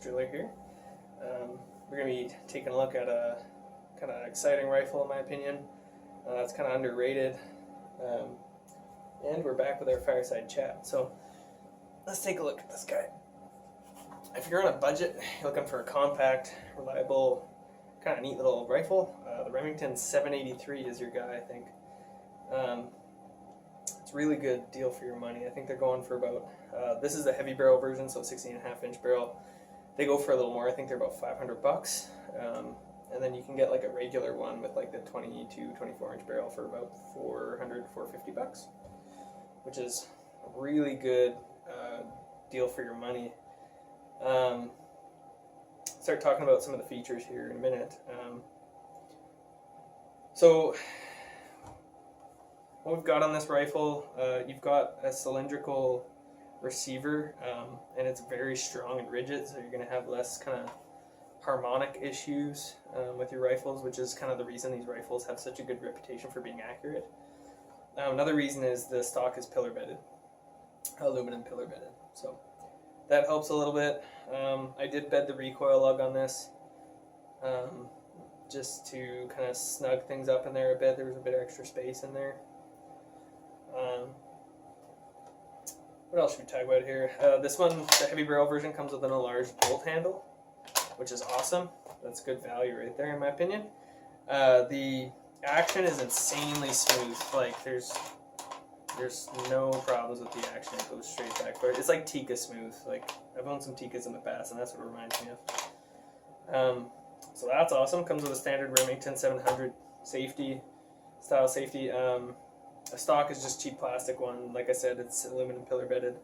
Driller here. We're going to be taking a look at a kind of exciting rifle in my opinion. It's kind of underrated, and we're back with our fireside chat. So let's take a look at this guy. If you're on a budget, you're looking for a compact, reliable, kind of neat little rifle, the Remington 783 is your guy, I think. It's a really good deal for your money. I think they're going for about, this is the heavy barrel version, so 16.5-inch barrel. They go for a little more. I think they're about $500. And then you can get like a regular one with like the 22, 24-inch barrel for about $400, $450, which is a really good deal for your money. Start talking about some of the features here in a minute. So what we've got on this rifle, you've got a cylindrical receiver, and it's very strong and rigid, so you're going to have less kind of harmonic issues with your rifles, which is kind of the reason these rifles have such a good reputation for being accurate. Another reason is the stock is pillar bedded, aluminum pillar bedded, so that helps a little bit. I did bed the recoil lug on this, just to kind of snug things up in there a bit. There was a bit of extra space in there. What else should we talk about here? This one, the heavy barrel version, comes with an enlarged bolt handle, which is awesome. That's good value right there in my opinion. The action is insanely smooth. Like there's no problems with the action. It goes straight back forward. It's like Tikka smooth. Like I've owned some Tikkas in the past, and that's what it reminds me of. So that's awesome. Comes with a standard Remington 700 safety, style safety. A stock is just cheap plastic one. Like I said, it's aluminum pillar bedded.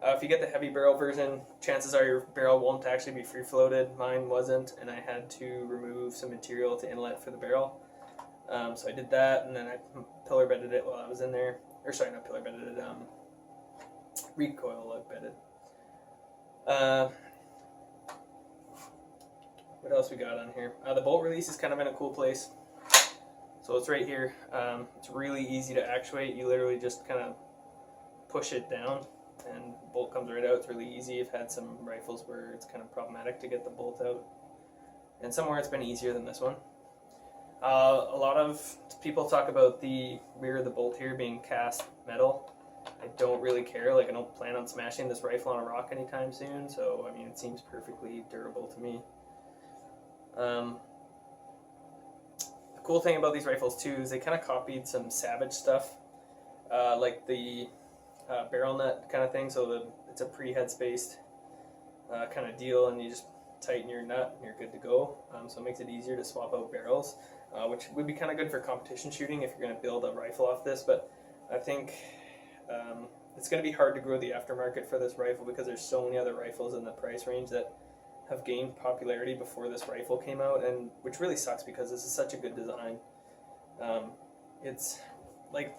If you get the heavy barrel version, chances are your barrel won't actually be free floated. Mine wasn't, and I had to remove some material to inlet for the barrel. So I did that, and then I pillar bedded it while I was in there. Or sorry, not pillar bedded it, recoil lug bedded. What else we got on here? The bolt release is kind of in a cool place. So it's right here. It's really easy to actuate. You literally just kind of push it down and the bolt comes right out. It's really easy. I've had some rifles where it's kind of problematic to get the bolt out, and somewhere it's been easier than this one. A lot of people talk about the rear of the bolt here being cast metal. I don't really care. Like I don't plan on smashing this rifle on a rock anytime soon, so I mean it seems perfectly durable to me. The cool thing about these rifles too is they kind of copied some Savage stuff, like the barrel nut kind of thing. So it's a pre-head spaced kind of deal, and you just tighten your nut and you're good to go. So it makes it easier to swap out barrels, which would be kind of good for competition shooting if you're going to build a rifle off this. But I think it's going to be hard to grow the aftermarket for this rifle because there's so many other rifles in the price range that have gained popularity before this rifle came out, and which really sucks because this is such a good design. It's like,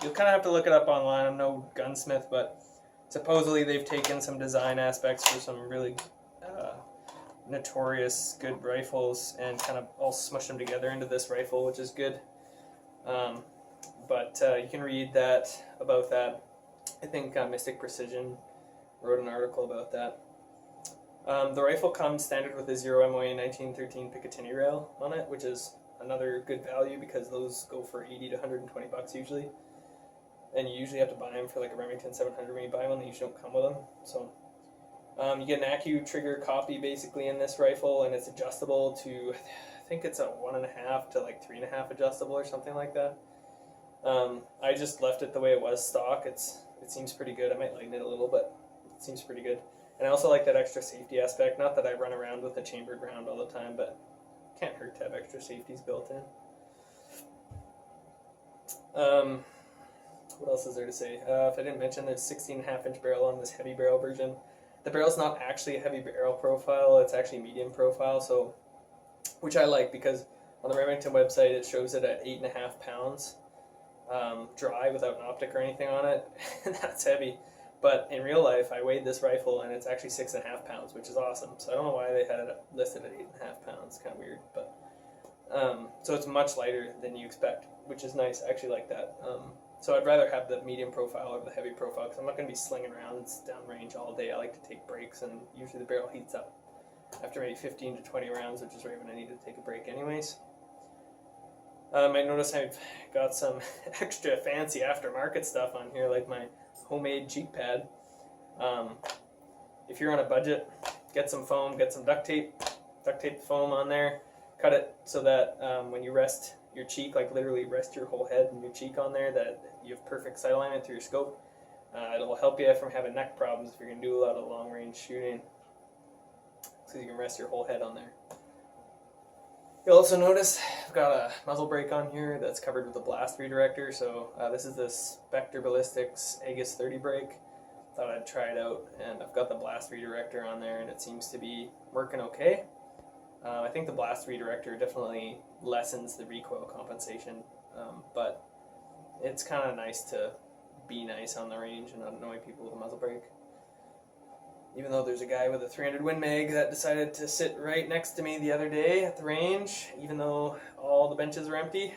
you'll kind of have to look it up online. I'm no gunsmith, but supposedly they've taken some design aspects for some really notorious good rifles and kind of all smushed them together into this rifle, which is good. But you can read that about that. I think Mystic Precision wrote an article about that. The rifle comes standard with a 0 MOA 1913 Picatinny rail on it, which is another good value because those go for $80 to $120 usually. And you usually have to buy them for like a Remington 700 when you buy one. They usually don't come with them. So you get an Accu trigger copy basically in this rifle, and it's adjustable to, I think it's a 1.5 to like 3.5 adjustable or something like that. I just left it the way it was stock. It seems pretty good. I might lighten it a little, but it seems pretty good. And I also like that extra safety aspect. Not that I run around with a chambered round all the time, but it can't hurt to have extra safeties built in. What else is there to say? If I didn't mention, there's 16.5-inch barrel on this heavy barrel version. The barrel's not actually a heavy barrel profile. It's actually medium profile, so which I like because on the Remington website it shows it at 8.5 pounds dry without an optic or anything on it, and that's heavy. But in real life, I weighed this rifle, and it's actually 6.5 pounds, which is awesome. So I don't know why they had it listed at 8.5 pounds. Kind of weird, but so it's much lighter than you expect, which is nice. I actually like that. So I'd rather have the medium profile over the heavy profile because I'm not going to be slinging around downrange all day. I like to take breaks, and usually the barrel heats up after maybe 15 to 20 rounds, which is right when I need to take a break anyways. I notice I've got some extra fancy aftermarket stuff on here, like my homemade cheek pad. If you're on a budget, get some foam, get some duct tape the foam on there, cut it so that when you rest your cheek, like literally rest your whole head and your cheek on there, that you have perfect sight alignment through your scope. It'll help you from having neck problems if you're going to do a lot of long range shooting, so you can rest your whole head on there. You'll also notice I've got a muzzle brake on here that's covered with a blast redirector. So this is the Spectre Ballistics Aegis 30 brake. Thought I'd try it out, and I've got the blast redirector on there, and it seems to be working okay. I think the blast redirector definitely lessens the recoil compensation, but it's kind of nice to be nice on the range and not annoy people with a muzzle brake. Even though there's a guy with a 300 Win Mag that decided to sit right next to me the other day at the range, even though all the benches were empty.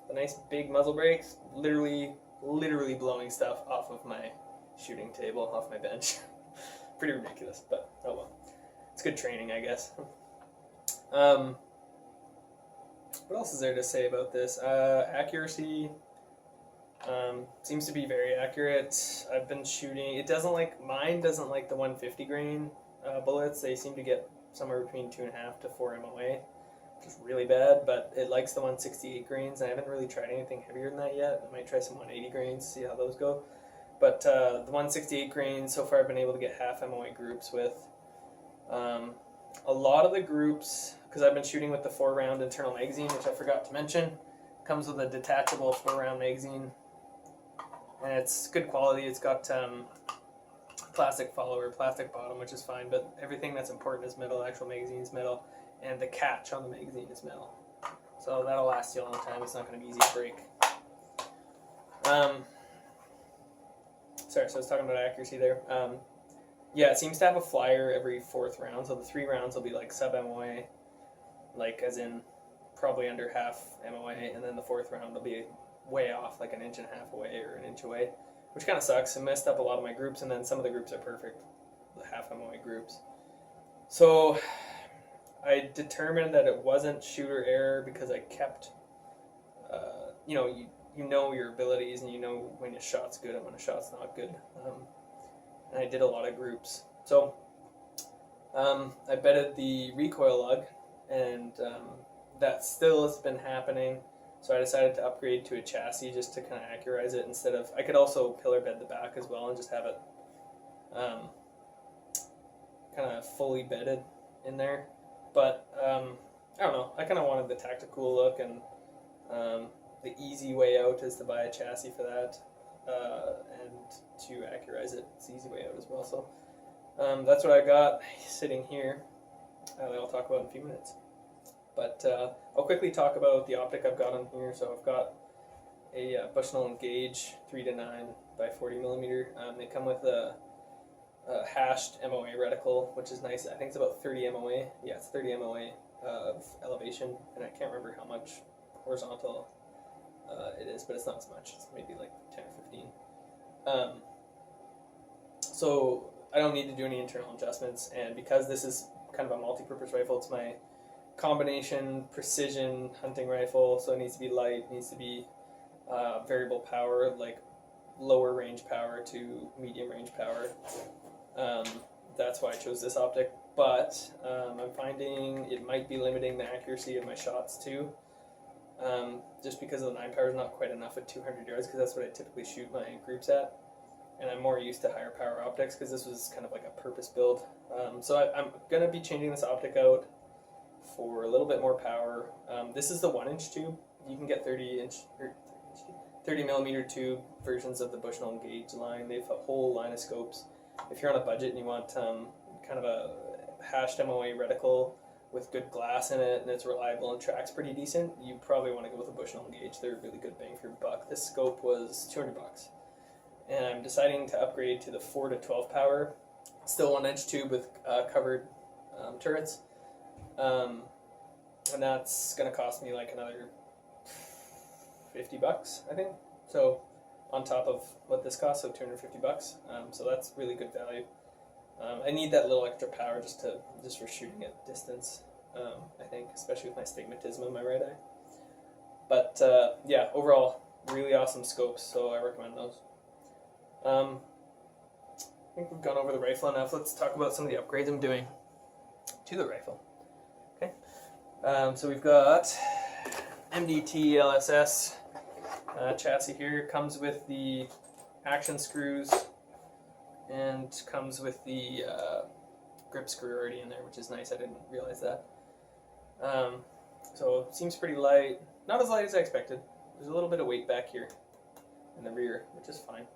The nice big muzzle brakes, literally blowing stuff off of my shooting table, off my bench. Pretty ridiculous, but oh well. It's good training, I guess. What else is there to say about this? Accuracy. Seems to be very accurate. I've been shooting. Mine doesn't like the 150 grain bullets. They seem to get somewhere between 2.5 to 4 MOA, which is really bad. But it likes the 168 grains. I haven't really tried anything heavier than that yet. I might try some 180 grains, see how those go. But the 168 grains, so far I've been able to get half MOA groups with. A lot of the groups, because I've been shooting with the 4-round internal magazine, which I forgot to mention, comes with a detachable 4-round magazine. And it's good quality. It's got plastic follower, plastic bottom, which is fine, but everything that's important is metal. Actual magazine is metal, and the catch on the magazine is metal. So that'll last you a long time. It's not going to be easy to break. Sorry, so I was talking about accuracy there. Yeah, it seems to have a flyer every 4th round, so the 3 rounds will be like sub-MOA, like as in probably under half MOA, and then the 4th round will be way off, like 1.5 inches away or 1 inch away, which kind of sucks. It messed up a lot of my groups, and then some of the groups are perfect, the half MOA groups. So I determined that it wasn't shooter error because I kept, you know your abilities, and you know when a shot's good and when a shot's not good. And I did a lot of groups. So I betted the recoil lug, and that still has been happening. So I decided to upgrade to a chassis just to kind of accurize it instead of... I could also pillar bed the back as well and just have it kind of fully bedded in there. But I don't know. I kind of wanted the tactical look, and the easy way out is to buy a chassis for that and to accurize it. It's the easy way out as well. So that's what I got sitting here that I'll talk about in a few minutes. But I'll quickly talk about the optic I've got on here. So I've got a Bushnell Gauge 3-9 by 40 millimeter. They come with a hashed MOA reticle, which is nice. I think it's about 30 MOA. Yeah, it's 30 MOA of elevation, and I can't remember how much horizontal it is, but it's not as much. It's maybe like 10 or 15. So I don't need to do any internal adjustments, and because this is kind of a multi-purpose rifle, it's my combination precision hunting rifle, so it needs to be light, needs to be variable power, like lower range power to medium range power. That's why I chose this optic, but I'm finding it might be limiting the accuracy of my shots too, just because the 9 power is not quite enough at 200 yards, because that's what I typically shoot my groups at, and I'm more used to higher power optics because this was kind of like a purpose build. So I'm going to be changing this optic out for a little bit more power. This is the 1-inch tube. You can get 30 millimeter tube versions of the Bushnell Gauge line. They have a whole line of scopes. If you're on a budget and you want kind of a hashed MOA reticle with good glass in it and it's reliable and tracks pretty decent, you probably want to go with a Bushnell Gauge. They're a really good bang for your buck. This scope was $200, and I'm deciding to upgrade to the 4 to 12 power. Still 1-inch tube with covered turrets. And that's going to cost me like another $50, I think. So on top of what this costs, so $250. So that's really good value. I need that little extra power just for shooting at distance. I think, especially with my stigmatism in my right eye. But yeah, overall, really awesome scopes, so I recommend those. I think we've gone over the rifle enough. Let's talk about some of the upgrades I'm doing to the rifle. Okay, so we've got MDT LSS chassis here. Comes with the action screws and comes with the grip screw already in there, which is nice. I didn't realize that. So seems pretty light. Not as light as I expected. There's a little bit of weight back here in the rear, which is fine.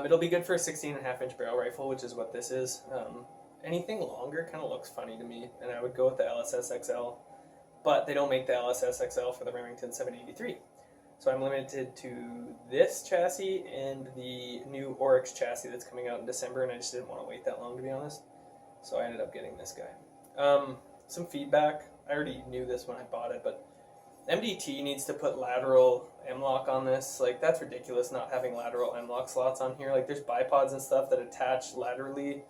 It'll be good for a 16.5-inch barrel rifle, which is what this is. Anything longer kind of looks funny to me, and I would go with the LSS XL, but they don't make the LSS XL for the Remington 783. So I'm limited to this chassis and the new Oryx chassis that's coming out in December, and I just didn't want to wait that long, to be honest. So I ended up getting this guy. Some feedback. I already knew this when I bought it, but MDT needs to put lateral M-lock on this. Like, that's ridiculous not having lateral M-lock slots on here. Like, there's bipods and stuff that attach laterally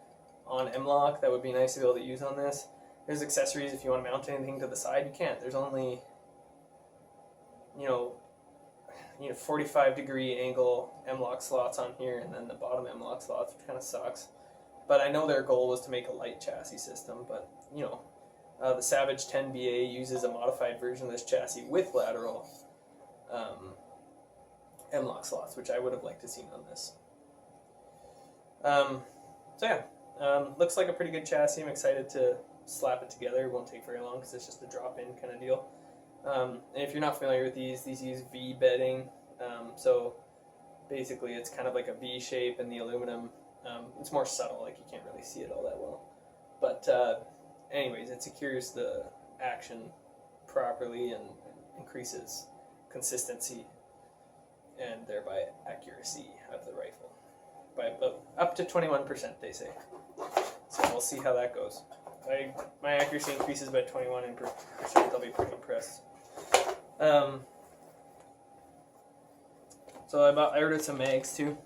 on M-lock that would be nice to be able to use on this. There's accessories if you want to mount anything to the side. You can't. There's only, 45-degree angle M-lock slots on here, and then the bottom M-lock slots, which kind of sucks. But I know their goal was to make a light chassis system, but, the Savage 10BA uses a modified version of this chassis with lateral M-lock slots, which I would have liked to see on this. So yeah, looks like a pretty good chassis. I'm excited to slap it together. It won't take very long because it's just a drop-in kind of deal. And if you're not familiar with these use V bedding. So basically it's kind of like a V shape in the aluminum. It's more subtle, like you can't really see it all that well. But anyways, it secures the action properly and increases consistency and thereby accuracy of the rifle by about up to 21%, they say. So we'll see how that goes. My accuracy increases by 21%. I'll be pretty impressed. So I ordered some mags too.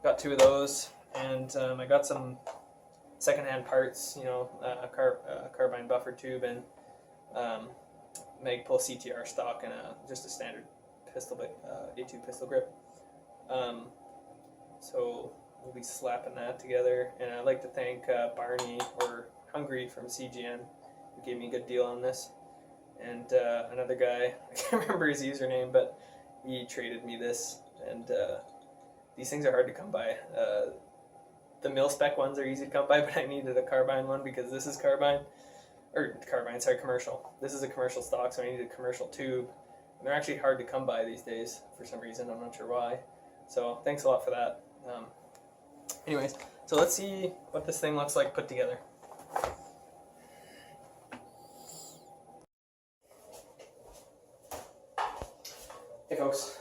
Got 2 of those, and I got some secondhand parts, a carbine buffer tube and Magpul CTR stock and just a standard pistol, A2 pistol grip. So we'll be slapping that together, and I'd like to thank Barney or Hungry from CGN, who gave me a good deal on this, and another guy, I can't remember his username, but he traded me this, and these things are hard to come by. The mil-spec ones are easy to come by, but I needed a carbine one because this is commercial. This is a commercial stock, so I needed a commercial tube. And they're actually hard to come by these days for some reason. I'm not sure why. So thanks a lot for that. Anyways, so let's see what this thing looks like put together. Hey folks,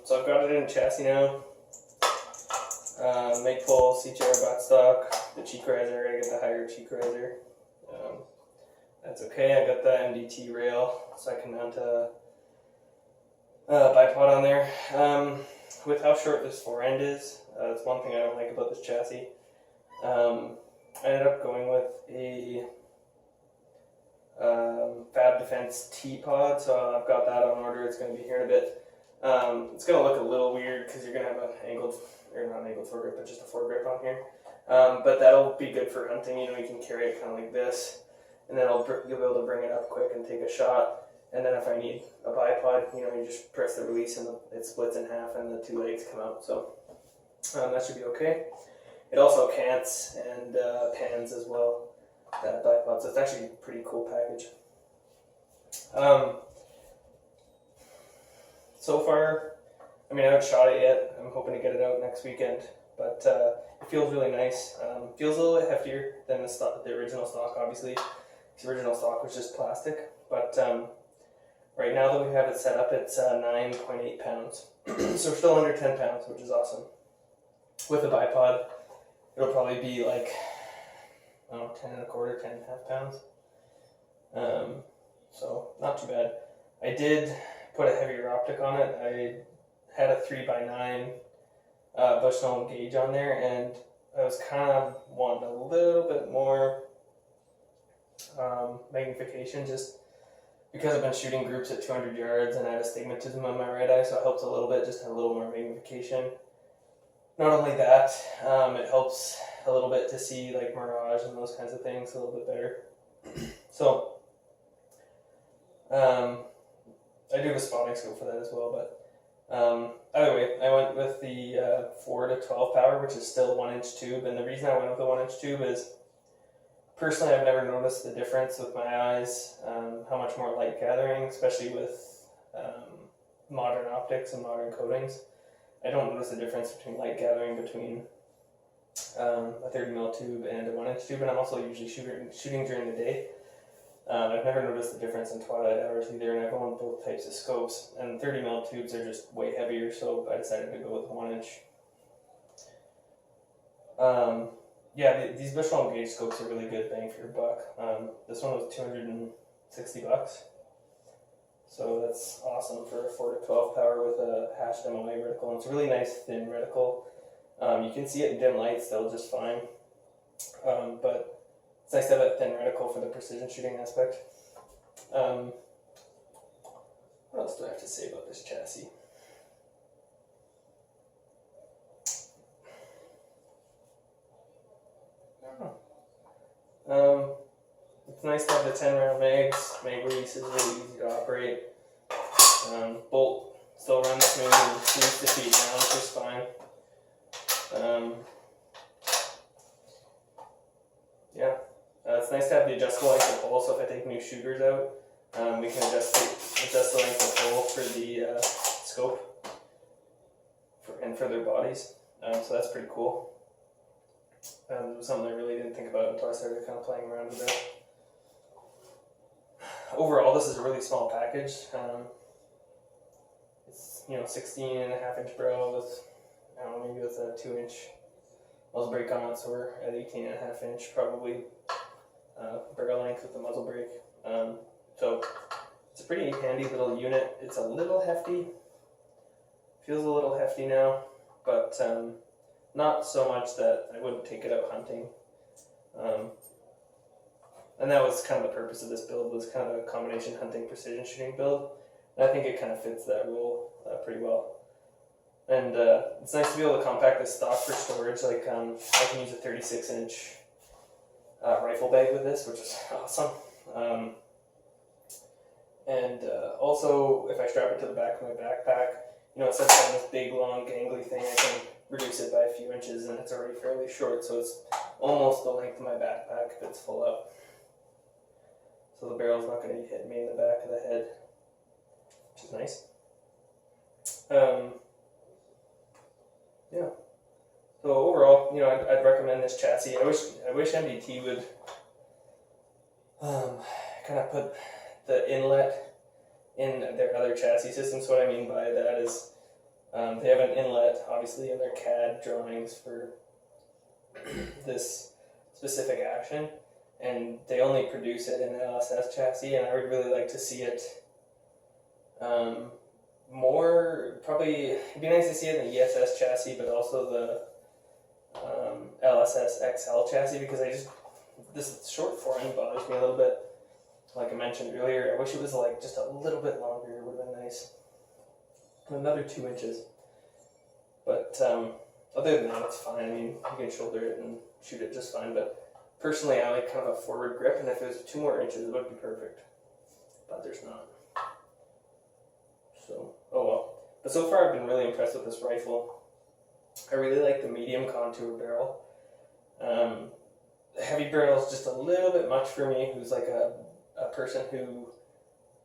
so I've got it in a chassis now. Magpul CTR buttstock, the cheek riser. I gotta get the higher cheek riser. That's okay. I got the MDT rail, so I can mount a bipod on there. With how short this fore end is, that's one thing I don't like about this chassis. I ended up going with a Fab Defense T-pod, so I've got that on order. It's going to be here in a bit. It's going to look a little weird because you're going to have an angled, or not an angled foregrip, but just a foregrip on here. But that'll be good for hunting. You can carry it kind of like this, and then you'll be able to bring it up quick and take a shot. And then if I need a bipod, you just press the release and it splits in half and the 2 legs come out. So that should be okay. It also cants and pans as well, that bipod. So it's actually a pretty cool package. So far, I haven't shot it yet. I'm hoping to get it out next weekend. But it feels really nice. Feels a little bit heftier than the original stock, obviously. The original stock was just plastic. But right now that we have it set up, it's 9.8 pounds. So we're still under 10 pounds, which is awesome. With the bipod, it'll probably be like, 10 1/4, 10.5 pounds. So not too bad. I did put a heavier optic on it. I had a 3x9 Bushnell gauge on there, and I was kind of wanting a little bit more magnification, just because I've been shooting groups at 200 yards and I had astigmatism on my right eye, so it helps a little bit, just have a little more magnification. Not only that, it helps a little bit to see like mirage and those kinds of things a little bit better. So I do have a spotting scope for that as well, but either way, I went with the 4 to 12 power, which is still 1-inch tube, and the reason I went with the 1-inch tube is personally I've never noticed the difference with my eyes, how much more light gathering, especially with modern optics and modern coatings. I don't notice the difference between light gathering between a 30mm tube and a 1-inch tube, and I'm also usually shooting during the day. I've never noticed the difference in twilight hours either, and I've owned both types of scopes, and 30mm tubes are just way heavier, so I decided to go with 1-inch. Yeah, these Bushnell gauge scopes are really good bang for your buck. This one was $260, so that's awesome for a 4 to 12 power with a hashed MOA reticle, and it's a really nice thin reticle. You can see it in dim light still just fine, but it's nice to have that thin reticle for the precision shooting aspect. What else do I have to say about this chassis? I don't know. It's nice to have the 10 round mags. Mag release is really easy to operate. Bolt still runs smooth and seems to feed down just fine. Yeah. It's nice to have the adjustable length of pole, so if I take new shooters out, we can adjust the length of pole for the scope and for their bodies. So that's pretty cool. It was something I really didn't think about until I started kind of playing around with it. Overall, this is a really small package. It's 16.5-inch barrel with, I don't know, maybe with a 2-inch muzzle brake on it, so we're at 18.5-inch probably. Barrel length with the muzzle brake. So it's a pretty handy little unit. It's a little hefty. Feels a little hefty now, but not so much that I wouldn't take it out hunting. And that was kind of the purpose of this build, was kind of a combination hunting precision shooting build. And I think it kind of fits that role pretty well. And it's nice to be able to compact this stock for storage. Like I can use a 36-inch rifle bag with this, which is awesome. And also, if I strap it to the back of my backpack, instead of having this big, long, gangly thing, I can reduce it by a few inches, and it's already fairly short, so it's almost the length of my backpack if it's full up. So the barrel's not going to be hitting me in the back of the head, which is nice. Yeah. So overall, I'd recommend this chassis. I wish MDT would kind of put the inlet in their other chassis systems. What I mean by that is they have an inlet, obviously, in their CAD drawings for this specific action, and they only produce it in an LSS chassis, and I would really like to see it more. Probably, it'd be nice to see it in the ESS chassis, but also the LSS XL chassis, because this short forend bothers me a little bit. Like I mentioned earlier, I wish it was like just a little bit longer. It would have been nice. Another 2 inches. But other than that, it's fine. I mean, you can shoulder it and shoot it just fine. But personally, I like kind of a forward grip, and if it was 2 more inches, it would be perfect. But there's not. So, oh well. But so far, I've been really impressed with this rifle. I really like the medium contour barrel. The heavy barrel is just a little bit much for me, who's like a person who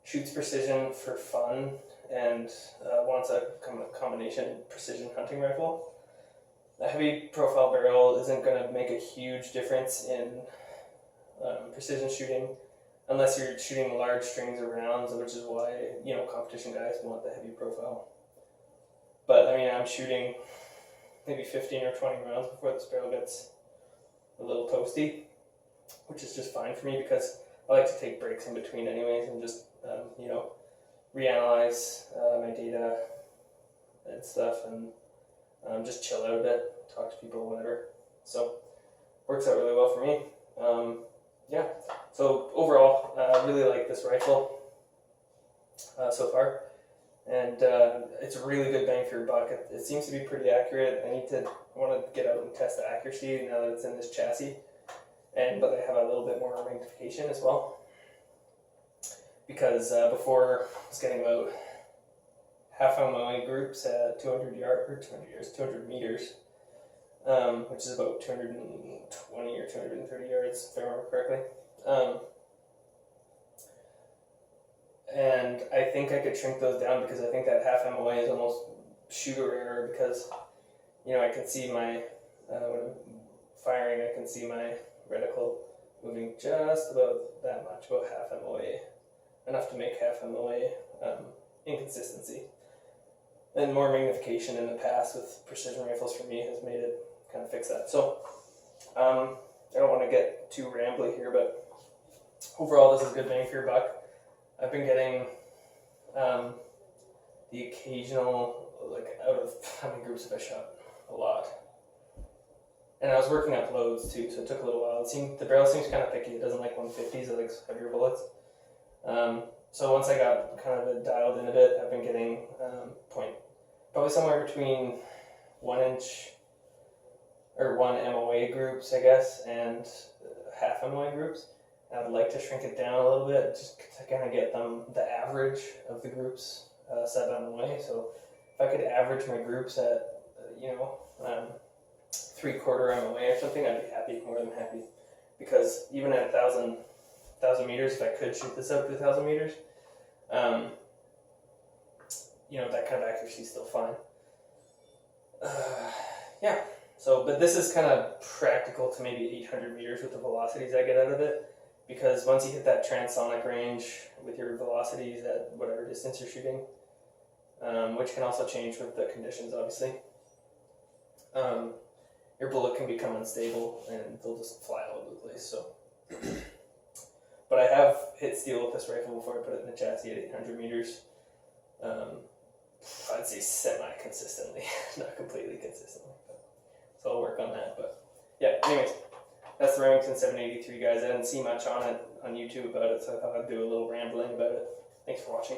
shoots precision for fun and wants a combination precision hunting rifle. The heavy profile barrel isn't going to make a huge difference in precision shooting unless you're shooting large strings of rounds, which is why competition guys want the heavy profile. But I mean, I'm shooting maybe 15 or 20 rounds before this barrel gets a little toasty, which is just fine for me because I like to take breaks in between anyways and just reanalyze my data and stuff, and just chill out a bit, talk to people, whatever. So works out really well for me. Yeah. So overall, I really like this rifle so far, and it's a really good bang for your buck. It seems to be pretty accurate. I want to get out and test the accuracy now that it's in this chassis, but I have a little bit more magnification as well. Because before I was getting about half MOA groups at 200 meters, which is about 220 or 230 yards, if I remember correctly. And I think I could shrink those down because I think that half MOA is almost shooter error because, I can see my, when I'm firing, I can see my reticle moving just about that much, about half MOA. Enough to make half MOA inconsistency. And more magnification in the past with precision rifles for me has made it kind of fix that. So I don't want to get too rambly here, but overall this is a good bang for your buck. I've been getting the occasional, out of how many groups have I shot? A lot. And I was working up loads too, so it took a little while. The barrel seems kind of picky. It doesn't like 150s, it likes heavier bullets. So once I got kind of dialed in a bit, I've been getting probably somewhere between 1 inch or 1 MOA groups, I guess, and half MOA groups. And I would like to shrink it down a little bit just to kind of get the average of the groups sub MOA. So if I could average my groups at 3/4 MOA or something, I'd be happy, more than happy. Because even at 1,000 meters, if I could shoot this up to 1,000 meters, that kind of accuracy is still fine. Yeah. So, but this is kind of practical to maybe 800 meters with the velocities I get out of it, because once you hit that transonic range with your velocities at whatever distance you're shooting, which can also change with the conditions, obviously, your bullet can become unstable and they'll just fly all over the place. So. But I have hit steel with this rifle before I put it in the chassis at 800 meters. I'd say semi-consistently, not completely consistently. So I'll work on that. But yeah, anyways, that's the Remington 783, guys. I didn't see much on it on YouTube about it, so I thought I'd do a little rambling about it. Thanks for watching.